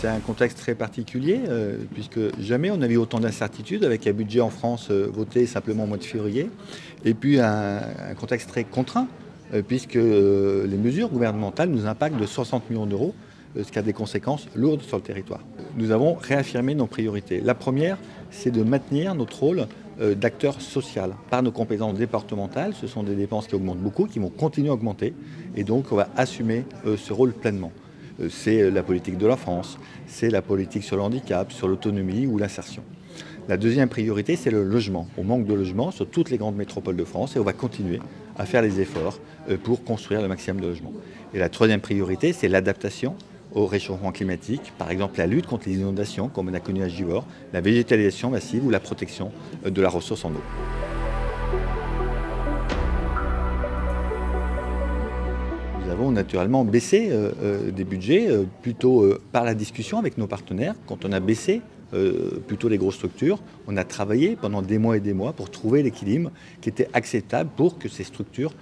C'est un contexte très particulier, puisque jamais on avait eu autant d'incertitudes avec un budget en France voté simplement au mois de février, et puis un contexte très contraint, puisque les mesures gouvernementales nous impactent de 60 millions d'euros, ce qui a des conséquences lourdes sur le territoire. Nous avons réaffirmé nos priorités. La première, c'est de maintenir notre rôle d'acteur social. Par nos compétences départementales, ce sont des dépenses qui augmentent beaucoup, qui vont continuer à augmenter, et donc on va assumer ce rôle pleinement. C'est la politique de la France, c'est la politique sur le handicap, sur l'autonomie ou l'insertion. La deuxième priorité, c'est le logement. On manque de logements sur toutes les grandes métropoles de France et on va continuer à faire les efforts pour construire le maximum de logements. Et la troisième priorité, c'est l'adaptation au réchauffement climatique, par exemple la lutte contre les inondations, comme on a connu à Givors, la végétalisation massive ou la protection de la ressource en eau. Nous avons naturellement baissé des budgets plutôt par la discussion avec nos partenaires. Quand on a baissé plutôt les grosses structures, on a travaillé pendant des mois et des mois pour trouver l'équilibre qui était acceptable pour que ces structures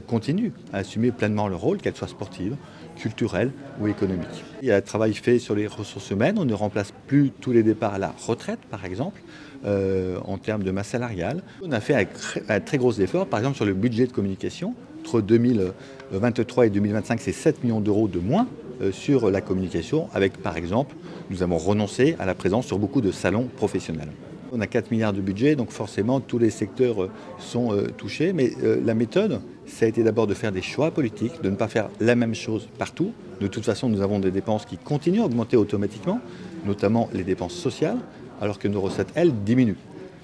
continuent à assumer pleinement leur rôle, qu'elles soient sportives, culturelles ou économiques. Il y a un travail fait sur les ressources humaines, on ne remplace plus tous les départs à la retraite par exemple, en termes de masse salariale. On a fait un très gros effort par exemple sur le budget de communication. Entre 2023 et 2025, c'est 7 millions d'euros de moins sur la communication, avec par exemple, nous avons renoncé à la présence sur beaucoup de salons professionnels. On a 4 milliards de budget, donc forcément tous les secteurs sont touchés, mais la méthode, ça a été d'abord de faire des choix politiques, de ne pas faire la même chose partout. De toute façon, nous avons des dépenses qui continuent à augmenter automatiquement, notamment les dépenses sociales, alors que nos recettes, elles, diminuent.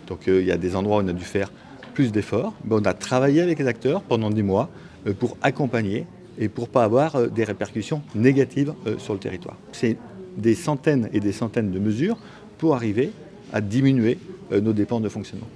Donc il y a des endroits où on a dû faire plus d'efforts. On a travaillé avec les acteurs pendant 10 mois pour accompagner et pour ne pas avoir des répercussions négatives sur le territoire. C'est des centaines et des centaines de mesures pour arriver à diminuer nos dépenses de fonctionnement.